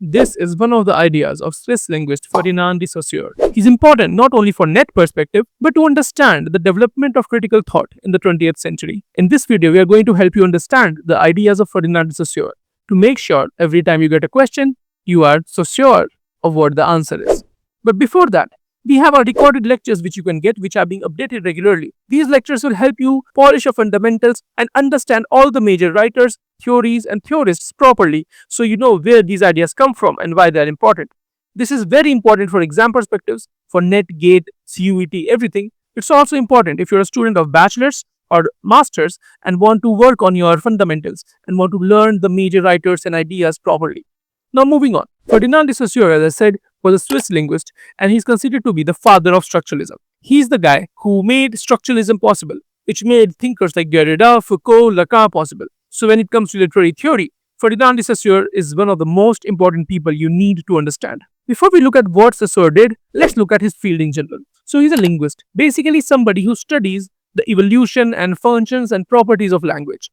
This is one of the ideas of Swiss linguist Ferdinand de Saussure. He's important not only for net perspective, but to understand the development of critical thought in the 20th century. In this video, we are going to help you understand the ideas of Ferdinand de Saussure to make sure every time you get a question, you are so sure of what the answer is. But before that, we have our recorded lectures which you can get, which are being updated regularly. These lectures will help you polish your fundamentals and understand all the major writers, theories and theorists properly, so you know where these ideas come from and why they are important. This is very important for exam perspectives, for NET, GATE, CUET, everything. It's also important if you're a student of bachelor's or master's and want to work on your fundamentals and want to learn the major writers and ideas properly. Now moving on. Ferdinand de Saussure, as I said, was a Swiss linguist and he's considered to be the father of structuralism. He's the guy who made structuralism possible, which made thinkers like Derrida, Foucault, Lacan possible. So when it comes to literary theory, Ferdinand de Saussure is one of the most important people you need to understand. Before we look at what Saussure did, let's look at his field in general. So he's a linguist, basically somebody who studies the evolution and functions and properties of language.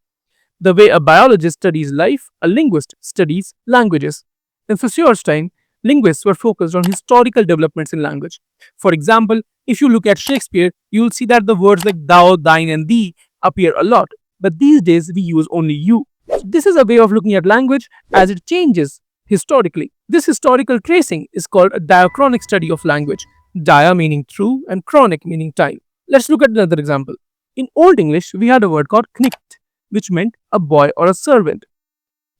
The way a biologist studies life, a linguist studies languages. In Saussure's time, linguists were focused on historical developments in language. For example, if you look at Shakespeare, you'll see that the words like thou, thine and thee appear a lot. But these days, we use only you. So this is a way of looking at language as it changes historically. This historical tracing is called a diachronic study of language. Dia meaning through and chronic meaning time. Let's look at another example. In Old English, we had a word called knecht, which meant a boy or a servant.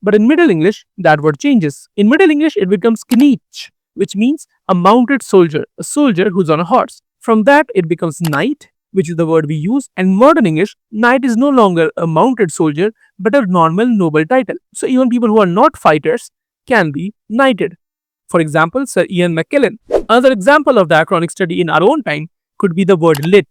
But in Middle English, that word changes. In Middle English, it becomes knecht, which means a mounted soldier, a soldier who's on a horse. From that, it becomes knight, which is the word we use. And modern English, knight is no longer a mounted soldier, but a normal noble title. So even people who are not fighters can be knighted. For example, Sir Ian McKellen. Another example of diachronic study in our own time could be the word lit.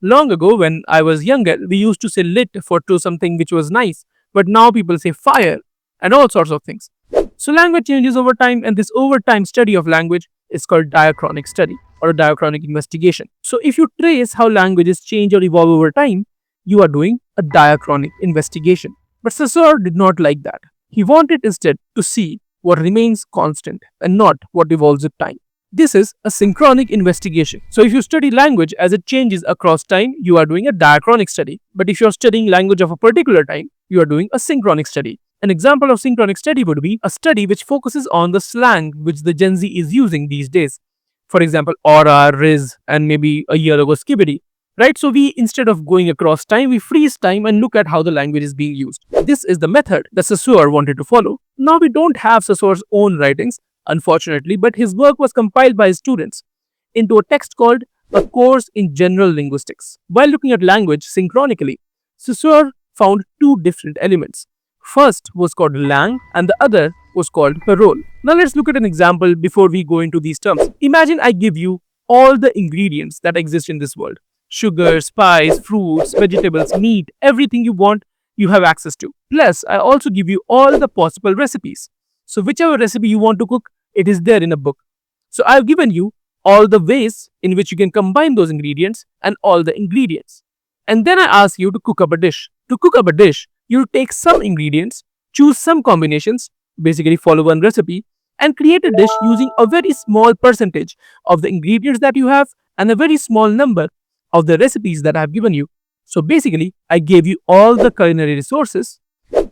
Long ago, when I was younger, we used to say lit to something which was nice. But now people say fire and all sorts of things. So language changes over time, and this over time study of language is called diachronic study or a diachronic investigation. So if you trace how languages change or evolve over time, you are doing a diachronic investigation. But Saussure did not like that. He wanted instead to see what remains constant and not what evolves with time. This is a synchronic investigation. So if you study language as it changes across time, you are doing a diachronic study. But if you're studying language of a particular time, you are doing a synchronic study. An example of synchronic study would be a study which focuses on the slang which the Gen Z is using these days. For example, aura, riz, and maybe a year ago skibbity. Right? So we, instead of going across time, we freeze time and look at how the language is being used. This is the method that Saussure wanted to follow. Now we don't have Saussure's own writings, unfortunately, but his work was compiled by his students into a text called A Course in General Linguistics. While looking at language synchronically, Saussure found two different elements. First was called langue and the other was called parole. Now let's look at an example before we go into these terms. Imagine I give you all the ingredients that exist in this world. Sugar, spice, fruits, vegetables, meat, everything you want, you have access to. Plus, I also give you all the possible recipes. So whichever recipe you want to cook, it is there in a book. So I've given you all the ways in which you can combine those ingredients and all the ingredients. And then I ask you to cook up a dish. To cook up a dish, you take some ingredients, choose some combinations, basically follow one recipe, and create a dish using a very small percentage of the ingredients that you have and a very small number of the recipes that I have given you. So basically, I gave you all the culinary resources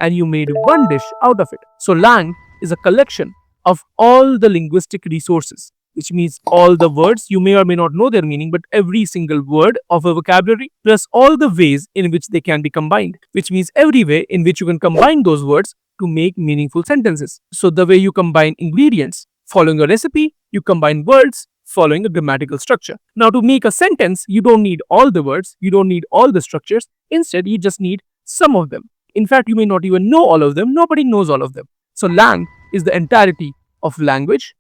and you made one dish out of it. So langue is a collection of all the linguistic resources, which means all the words, you may or may not know their meaning, but every single word of a vocabulary, plus all the ways in which they can be combined, which means every way in which you can combine those words to make meaningful sentences. So the way you combine ingredients, following a recipe, you combine words, following a grammatical structure. Now to make a sentence, you don't need all the words, you don't need all the structures, instead you just need some of them. In fact, you may not even know all of them, nobody knows all of them. So langue is the entirety of language,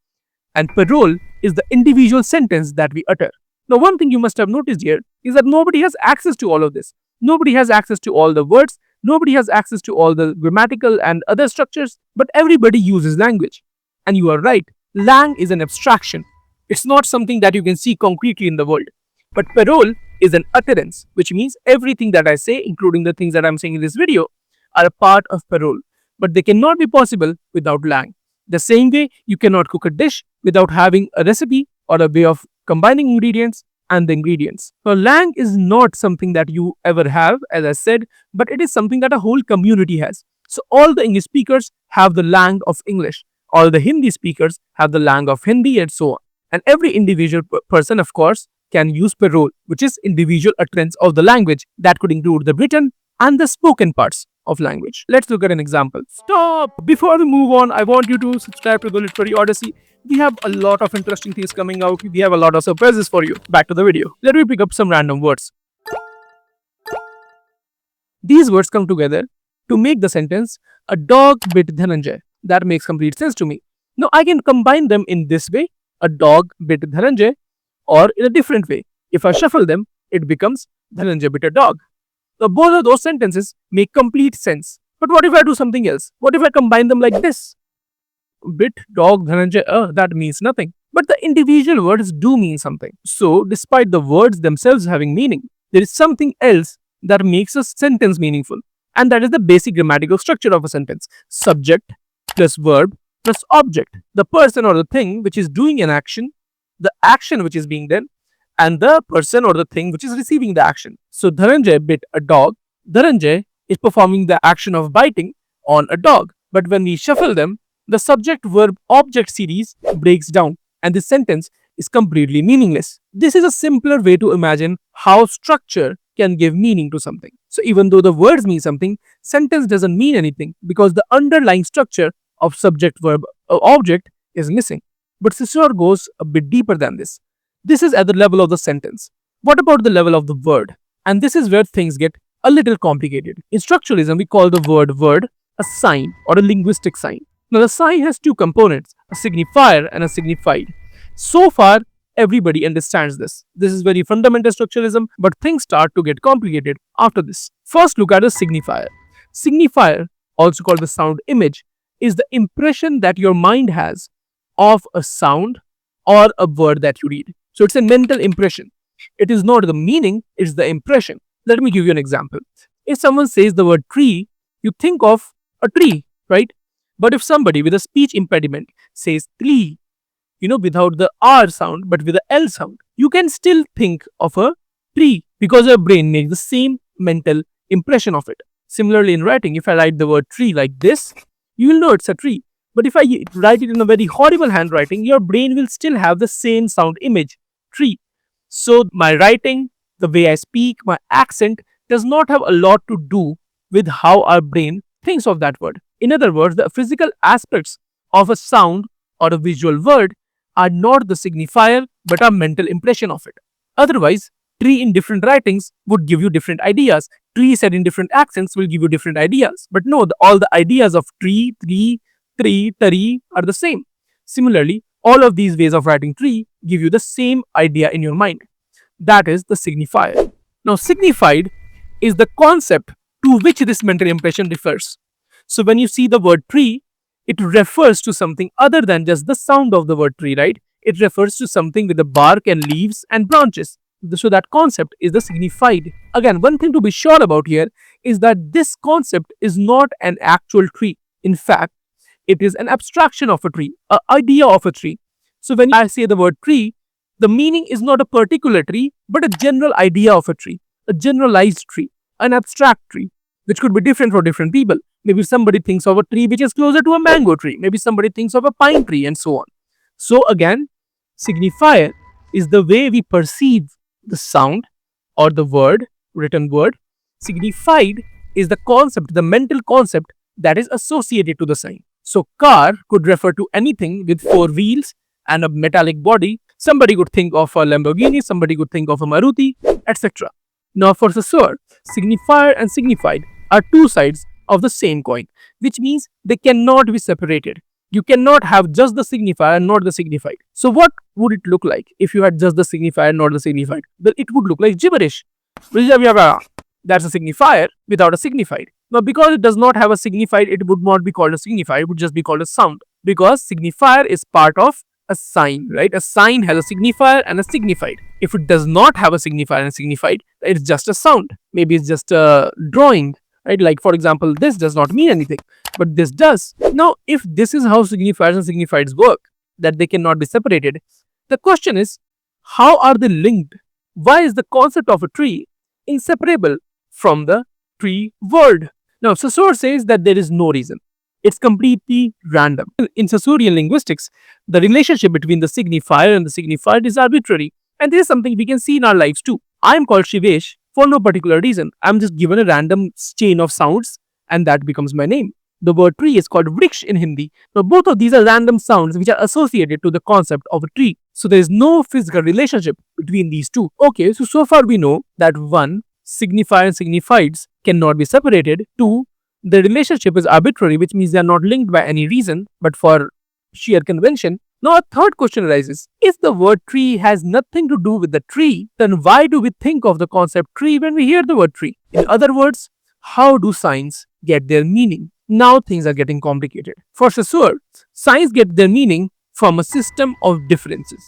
and parole is the individual sentence that we utter. Now, one thing you must have noticed here is that nobody has access to all of this. Nobody has access to all the words, nobody has access to all the grammatical and other structures, but everybody uses language. And you are right, langue is an abstraction. It's not something that you can see concretely in the world. But parole is an utterance, which means everything that I say, including the things that I'm saying in this video, are a part of parole. But they cannot be possible without langue. The same way, you cannot cook a dish without having a recipe or a way of combining ingredients and the ingredients. So lang is not something that you ever have, as I said, but it is something that a whole community has. So all the English speakers have the lang of English. All the Hindi speakers have the lang of Hindi and so on. And every individual person, of course, can use parole, which is individual utterance of the language that could include the written and the spoken parts of language. Let's look at an example. Stop! Before we move on, I want you to subscribe to the Literary Odyssey. We have a lot of interesting things coming out. We have a lot of surprises for you. Back to the video. Let me pick up some random words. These words come together to make the sentence, a dog bit Dhananjay. That makes complete sense to me. Now I can combine them in this way, a dog bit Dhananjay, or in a different way. If I shuffle them, it becomes Dhananjay bit a dog. Now both of those sentences make complete sense. But what if I do something else? What if I combine them like this? Bit, dog, Dhananjay, that means nothing. But the individual words do mean something. So despite the words themselves having meaning, there is something else that makes a sentence meaningful. And that is the basic grammatical structure of a sentence. Subject plus verb plus object. The person or the thing which is doing an action, the action which is being done, and the person or the thing which is receiving the action. So Dhananjay bit a dog. Dhananjay is performing the action of biting on a dog. But when we shuffle them, the subject verb object series breaks down and the sentence is completely meaningless. This is a simpler way to imagine how structure can give meaning to something. So even though the words mean something, sentence doesn't mean anything because the underlying structure of subject verb object is missing. But Saussure goes a bit deeper than this. This is at the level of the sentence. What about the level of the word? And this is where things get a little complicated. In structuralism, we call the word a sign or a linguistic sign. Now the sign has two components, a signifier and a signified. So far, everybody understands this. This is very fundamental structuralism, but things start to get complicated after this. First, look at a signifier. Signifier, also called the sound image, is the impression that your mind has of a sound or a word that you read. So it's a mental impression. It is not the meaning, it's the impression. Let me give you an example. If someone says the word tree, you think of a tree, right? But if somebody with a speech impediment says tree, without the R sound but with the L sound, you can still think of a tree because your brain makes the same mental impression of it. Similarly, in writing, if I write the word tree like this, you will know it's a tree. But if I write it in a very horrible handwriting, your brain will still have the same sound image, tree. So my writing, the way I speak, my accent does not have a lot to do with how our brain thinks of that word. In other words, the physical aspects of a sound or a visual word are not the signifier but a mental impression of it. Otherwise, tree in different writings would give you different ideas. Tree said in different accents will give you different ideas. But no, all the ideas of tree, tari are the same. Similarly, all of these ways of writing tree give you the same idea in your mind. That is the signifier. Now, signified is the concept to which this mental impression refers. So when you see the word tree, it refers to something other than just the sound of the word tree, right? It refers to something with the bark and leaves and branches. So that concept is the signified. Again, one thing to be sure about here is that this concept is not an actual tree. In fact, it is an abstraction of a tree, an idea of a tree. So when I say the word tree, the meaning is not a particular tree, but a general idea of a tree, a generalized tree, an abstract tree, which could be different for different people. Maybe somebody thinks of a tree which is closer to a mango tree. Maybe somebody thinks of a pine tree and so on. So again, signifier is the way we perceive the sound or the word, written word. Signified is the concept, the mental concept that is associated to the sign. So car could refer to anything with four wheels and a metallic body. Somebody could think of a Lamborghini, somebody could think of a Maruti, etc. Now for Saussure, signifier and signified are two sides of the same coin, which means they cannot be separated. You cannot have just the signifier and not the signified. So what would it look like if you had just the signifier and not the signified? Well, it would look like gibberish. That's a signifier without a signified. Now because it does not have a signified, it would not be called a signifier, it would just be called a sound. Because signifier is part of a sign, right? A sign has a signifier and a signified. If it does not have a signifier and a signified, it's just a sound. Maybe it's just a drawing, right? Like for example, this does not mean anything. but this does. Now, if this is how signifiers and signifieds work, that they cannot be separated, the question is, how are they linked? Why is the concept of a tree inseparable from the tree word? Now, Saussure says that there is no reason. It's completely random. In Saussurean linguistics, the relationship between the signifier and the signified is arbitrary. And this is something we can see in our lives too. I am called Shivesh for no particular reason. I'm just given a random chain of sounds and that becomes my name. The word tree is called vriksh in Hindi. Now, both of these are random sounds which are associated to the concept of a tree. So, there is no physical relationship between these two. Okay, so far we know that 1. Signifier and signifieds cannot be separated. 2. The relationship is arbitrary, which means they are not linked by any reason, but for sheer convention. Now, a third question arises. If the word tree has nothing to do with the tree, then why do we think of the concept tree when we hear the word tree? In other words, how do signs get their meaning? Now things are getting complicated. For Saussure, signs get their meaning from a system of differences.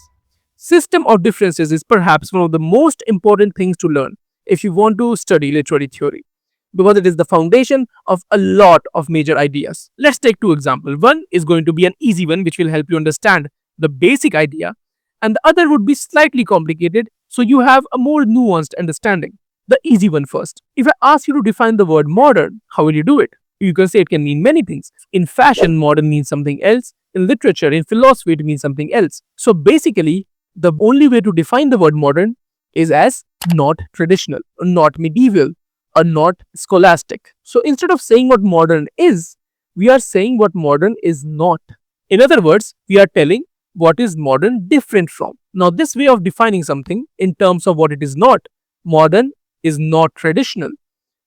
System of differences is perhaps one of the most important things to learn if you want to study literary theory, because it is the foundation of a lot of major ideas. Let's take 2 examples. One is going to be an easy one which will help you understand the basic idea, and the other would be slightly complicated so you have a more nuanced understanding. The easy one first. If I ask you to define the word modern, how will you do it? You can say it can mean many things. In fashion, modern means something else. In literature, in philosophy, it means something else. So basically, the only way to define the word modern is as not traditional, or not medieval, or not scholastic. So instead of saying what modern is, we are saying what modern is not. In other words, we are telling what is modern different from. Now, this way of defining something in terms of what it is not, modern is not traditional,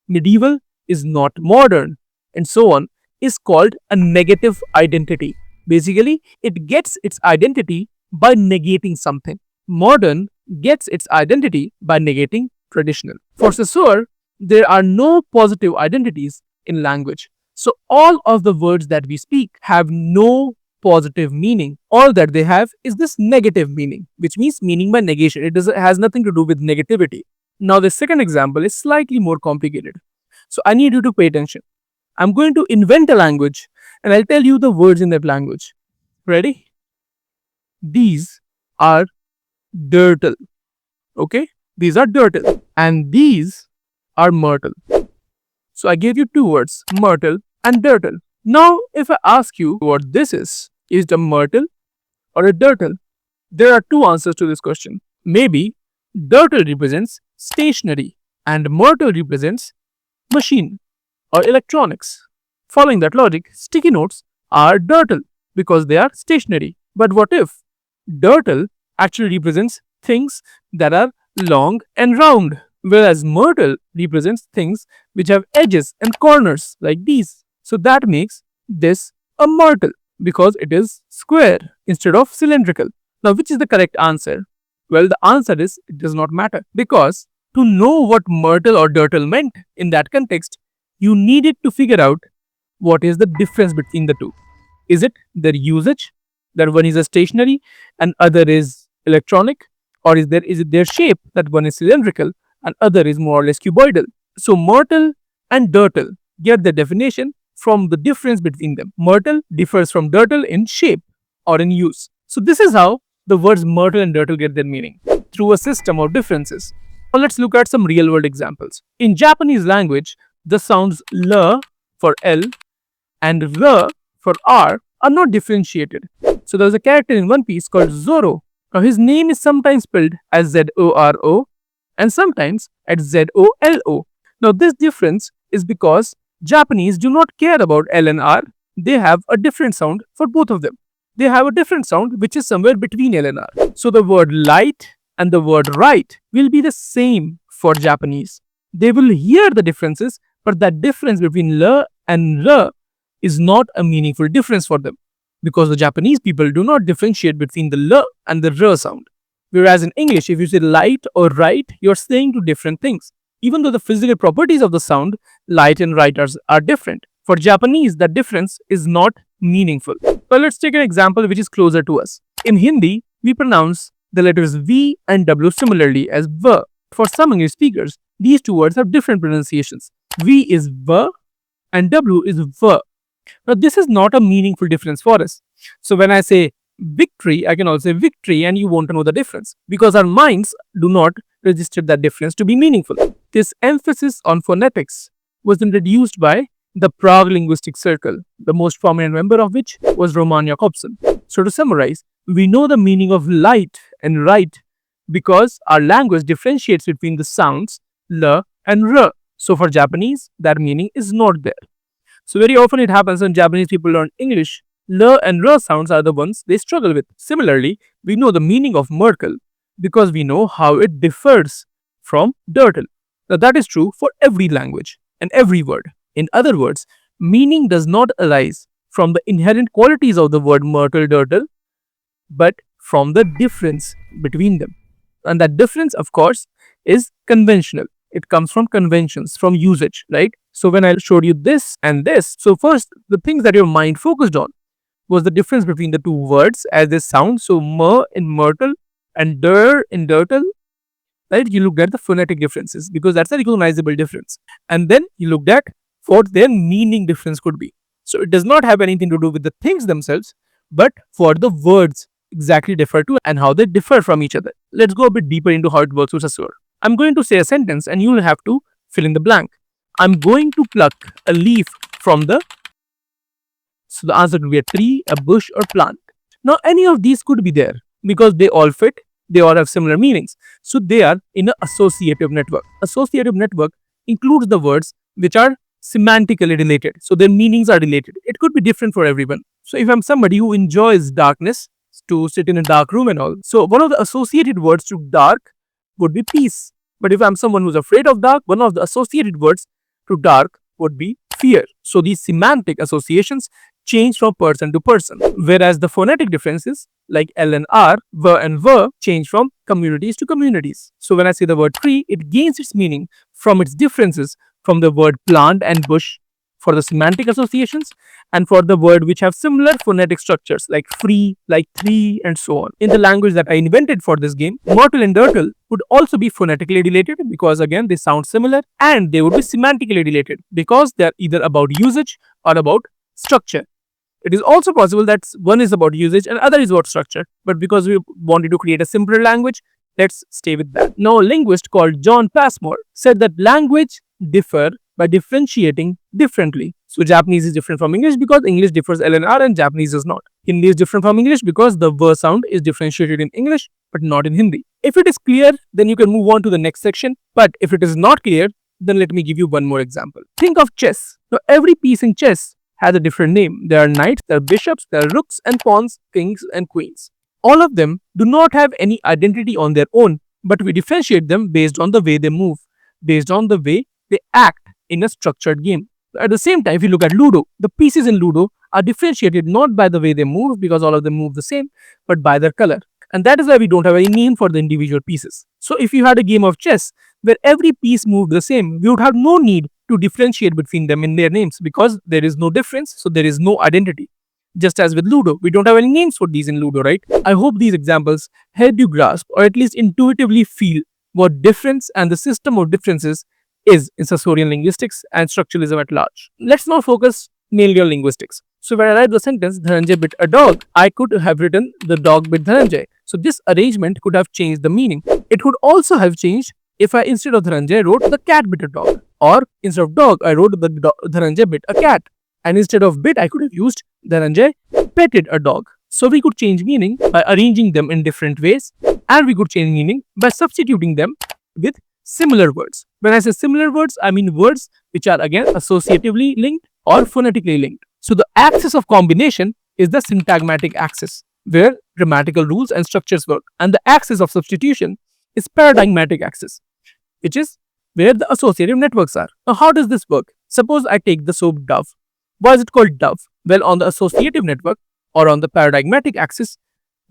medieval is not modern, and so on, is called a negative identity. Basically, it gets its identity by negating something. Modern gets its identity by negating traditional. For Saussure, there are no positive identities in language. So all of the words that we speak have no positive meaning. All that they have is this negative meaning, which means meaning by negation. It has nothing to do with negativity. Now, the second example is slightly more complicated. So I need you to pay attention. I'm going to invent a language and I'll tell you the words in that language. Ready? These are dirtle. Okay? These are dirtle. And these are myrtle. So I gave you 2 words, myrtle and dirtle. Now, if I ask you what this is it a myrtle or a dirtle? There are 2 answers to this question. Maybe dirtle represents stationery and myrtle represents machine or electronics. Following that logic, sticky notes are dirtle because they are stationary. But what if dirtle actually represents things that are long and round, whereas myrtle represents things which have edges and corners like these. So that makes this a myrtle because it is square instead of cylindrical. Now, which is the correct answer? Well, the answer is it does not matter, because to know what myrtle or dirtle meant in that context, you needed to figure out what is the difference between the two. Is it their usage, that one is a stationary and other is electronic, or is it their shape, that one is cylindrical and other is more or less cuboidal? So myrtle and dirtle get the definition from the difference between them. Myrtle differs from dirtle in shape or in use. So this is how the words myrtle and dirtle get their meaning, through a system of differences. Now let's look at some real world examples. In Japanese language, the sounds L for L and R for R are not differentiated. So there's a character in One Piece called Zoro. Now his name is sometimes spelled as Zoro and sometimes as Zolo. Now this difference is because Japanese do not care about L and R. They have a different sound for both of them. They have a different sound which is somewhere between L and R. So the word light and the word right will be the same for Japanese. They will hear the differences, but that difference between L and R is not a meaningful difference for them, because the Japanese people do not differentiate between the L and the R sound. Whereas in English, if you say light or right, you're saying two different things. Even though the physical properties of the sound, light and right are different. For Japanese, that difference is not meaningful. Well, let's take an example which is closer to us. In Hindi, we pronounce the letters V and W similarly as V. For some English speakers, these two words have different pronunciations. V is V and W is V. Now, this is not a meaningful difference for us. So, when I say victory, I can also say victory, and you won't know the difference because our minds do not register that difference to be meaningful. This emphasis on phonetics was introduced by the Prague Linguistic Circle, the most prominent member of which was Roman Jakobson. So, to summarize, we know the meaning of light and right because our language differentiates between the sounds l and r. So, for Japanese, that meaning is not there. So, very often it happens when Japanese people learn English, l and r sounds are the ones they struggle with. Similarly, we know the meaning of Merkel because we know how it differs from dirtle. Now, that is true for every language and every word. In other words, meaning does not arise from the inherent qualities of the word Merkel, dirtle, but from the difference between them. And that difference, of course, is conventional. It comes from conventions, from usage, right? So when I showed you this and this, so first, the things that your mind focused on was the difference between the two words as they sound. So mer in myrtle and der in dirtle, right? You looked at the phonetic differences because that's a recognizable difference. And then you looked at what their meaning difference could be. So it does not have anything to do with the things themselves, but for the words exactly differ to and how they differ from each other. Let's go a bit deeper into how it works with Saussure. I'm going to say a sentence and you'll have to fill in the blank. I'm going to pluck a leaf from the... So the answer could be a tree, a bush or plant. Now any of these could be there because they all fit, they all have similar meanings. So they are in an associative network. Associative network includes the words which are semantically related. So their meanings are related. It could be different for everyone. So if I'm somebody who enjoys darkness, to sit in a dark room and all. So one of the associated words to dark would be peace. But if I'm someone who's afraid of dark, one of the associated words to dark would be fear. So these semantic associations change from person to person. Whereas the phonetic differences like L and R, V and V change from communities to communities. So when I say the word tree, it gains its meaning from its differences from the word plant and bush for the semantic associations and for the word which have similar phonetic structures like free, like three and so on. In the language that I invented for this game, myrtle and dirtle would also be phonetically related because again they sound similar, and they would be semantically related because they are either about usage or about structure. It is also possible that one is about usage and other is about structure, but because we wanted to create a simpler language, let's stay with that. Now, a linguist called John Passmore said that language differ by differentiating differently. So Japanese is different from English because English differs L and R and Japanese does not. Hindi is different from English because the V sound is differentiated in English but not in Hindi. If it is clear, then you can move on to the next section. But if it is not clear, then let me give you one more example. Think of chess. Now every piece in chess has a different name. There are knights, there are bishops, there are rooks and pawns, kings and queens. All of them do not have any identity on their own, but we differentiate them based on the way they move, based on the way they act in a structured game. At the same time, if you look at Ludo, the pieces in Ludo are differentiated not by the way they move because all of them move the same, but by their color. And that is why we don't have any name for the individual pieces. So if you had a game of chess where every piece moved the same, we would have no need to differentiate between them in their names because there is no difference, so there is no identity. Just as with Ludo, we don't have any names for these in Ludo, right? I hope these examples help you grasp or at least intuitively feel what difference and the system of differences is in Saussurian linguistics and structuralism at large. Let's now focus mainly on linguistics. So when I write the sentence, Dhananjay bit a dog, I could have written the dog bit Dhananjay. So this arrangement could have changed the meaning. It could also have changed if I instead of Dhananjay wrote the cat bit a dog, or instead of dog I wrote the Dhananjay bit a cat, and instead of bit I could have used Dhananjay petted a dog. So we could change meaning by arranging them in different ways, and we could change meaning by substituting them with similar words. When I say similar words, I mean words which are again associatively linked or phonetically linked. So the axis of combination is the syntagmatic axis, where grammatical rules and structures work, and the axis of substitution is paradigmatic axis, which is where the associative networks are. Now how does this work? Suppose I take the soap Dove. Why is it called Dove? Well, on the associative network or on the paradigmatic axis,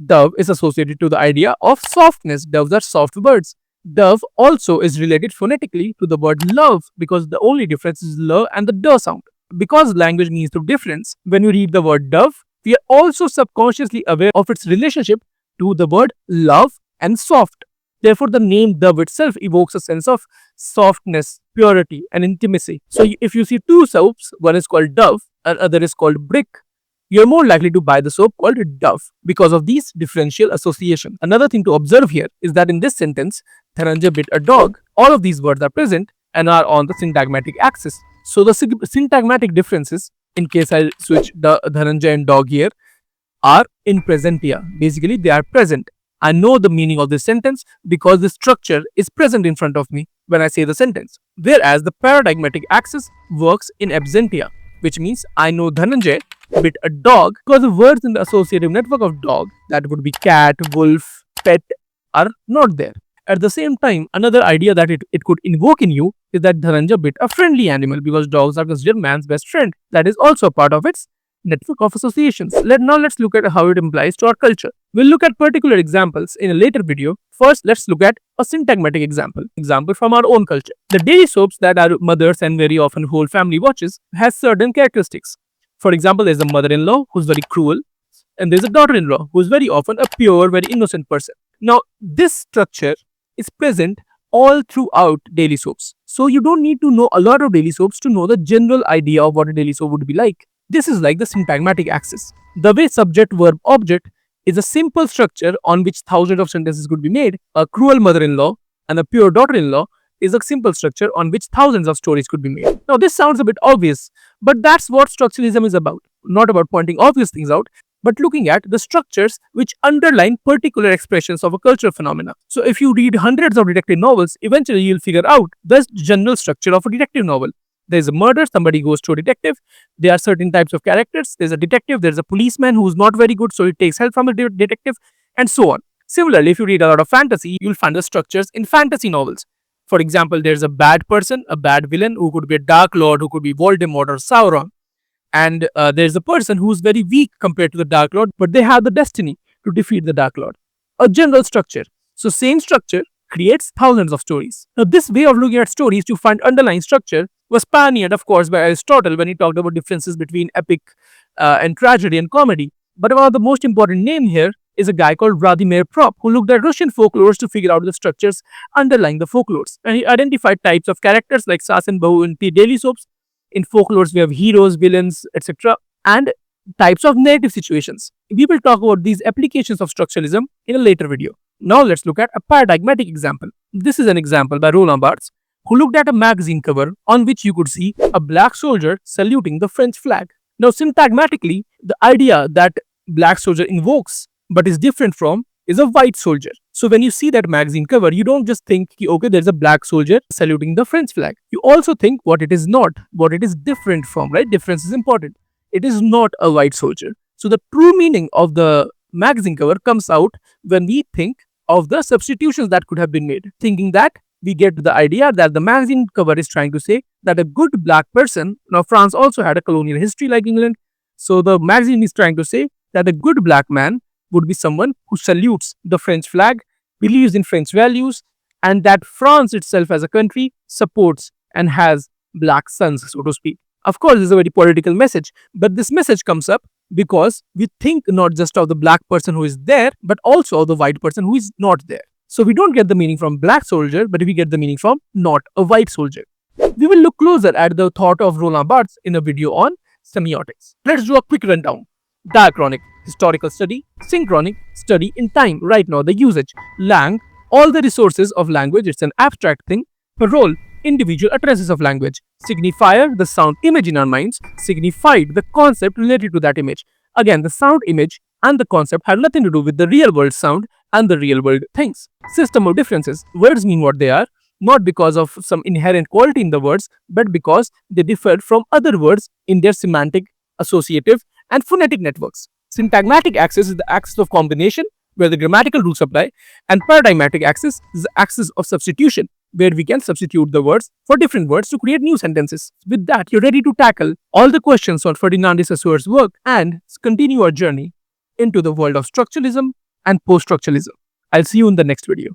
Dove is associated to the idea of softness. Doves are soft birds. Dove also is related phonetically to the word love because the only difference is l and the d sound. Because language means through difference, when you read the word dove, we are also subconsciously aware of its relationship to the word love and soft. Therefore, the name dove itself evokes a sense of softness, purity and intimacy. So if you see two soaps, one is called Dove another is called brick, you're more likely to buy the soap called Dove because of these differential association. Another thing to observe here is that in this sentence, Dhananjay bit a dog, all of these words are present and are on the syntagmatic axis. So the syntagmatic differences, in case I switch the Dhananjay and dog here, are in presentia. Basically, they are present. I know the meaning of this sentence because the structure is present in front of me when I say the sentence. Whereas the paradigmatic axis works in absentia, which means I know Dhananjay bit a dog because the words in the associative network of dog, that would be cat, wolf, pet, are not there. At the same time, another idea that it could invoke in you is that Dhananjay bit a friendly animal because dogs are considered man's best friend. That is also a part of its network of associations. Now let's look at how it implies to our culture. We'll look at particular examples in a later video. First, let's look at a syntagmatic example from our own culture. The daily soaps that our mothers and very often whole family watches has certain characteristics. For example, there's a mother-in-law who's very cruel, and there's a daughter-in-law who's very often a pure, very innocent person. Now, this structure is present all throughout daily soaps. So you don't need to know a lot of daily soaps to know the general idea of what a daily soap would be like. This is like the syntagmatic axis. The way subject, verb, object is a simple structure on which thousands of sentences could be made. A cruel mother-in-law and a pure daughter-in-law is a simple structure on which thousands of stories could be made. Now, this sounds a bit obvious, but that's what structuralism is about. Not about pointing obvious things out, but looking at the structures which underline particular expressions of a cultural phenomena. So if you read hundreds of detective novels, eventually you'll figure out the general structure of a detective novel. There's a murder, somebody goes to a detective, there are certain types of characters, there's a detective, there's a policeman who's not very good, so he takes help from a detective, and so on. Similarly, if you read a lot of fantasy, you'll find the structures in fantasy novels. For example, there's a bad person, a bad villain who could be a Dark Lord, who could be Voldemort or Sauron. And there's a person who's very weak compared to the Dark Lord, but they have the destiny to defeat the Dark Lord. A general structure. So same structure creates thousands of stories. Now, this way of looking at stories to find underlying structure was pioneered, of course, by Aristotle when he talked about differences between epic and tragedy and comedy. But one of the most important names here is a guy called Vladimir Prop, who looked at Russian folklores to figure out the structures underlying the folklores. And he identified types of characters like Sas and Bahu in the daily soaps. In folklores, we have heroes, villains, etc. and types of narrative situations. We will talk about these applications of structuralism in a later video. Now let's look at a paradigmatic example. This is an example by Roland Barthes, who looked at a magazine cover on which you could see a black soldier saluting the French flag. Now, syntagmatically, the idea that black soldier invokes but is different from is a white soldier. So when you see that magazine cover, you don't just think, okay, there's a black soldier saluting the French flag. You also think what it is not, what it is different from, right? Difference is important. It is not a white soldier. So the true meaning of the magazine cover comes out when we think of the substitutions that could have been made. Thinking that, we get the idea that the magazine cover is trying to say that a good black person, now France also had a colonial history like England, so the magazine is trying to say that a good black man would be someone who salutes the French flag, believes in French values, and that France itself as a country supports and has black sons, so to speak. Of course, this is a very political message, but this message comes up because we think not just of the black person who is there, but also of the white person who is not there. So we don't get the meaning from black soldier, but we get the meaning from not a white soldier. We will look closer at the thought of Roland Barthes in a video on semiotics. Let's do a quick rundown. Diachronic, historical study. Synchronic, study in time, right now, the usage. Lang, all the resources of language, it's an abstract thing. Parole, individual utterances of language. Signifier, the sound image in our minds. Signified, the concept related to that image. Again, the sound image and the concept have nothing to do with the real world sound and the real world things. System of differences. Words mean what they are, not because of some inherent quality in the words, but because they differ from other words in their semantic, associative, and phonetic networks. Syntagmatic axis is the axis of combination, where the grammatical rules apply, and paradigmatic axis is the axis of substitution, where we can substitute the words for different words to create new sentences. With that, you're ready to tackle all the questions on Ferdinand de Saussure's work and continue our journey into the world of structuralism and post-structuralism. I'll see you in the next video.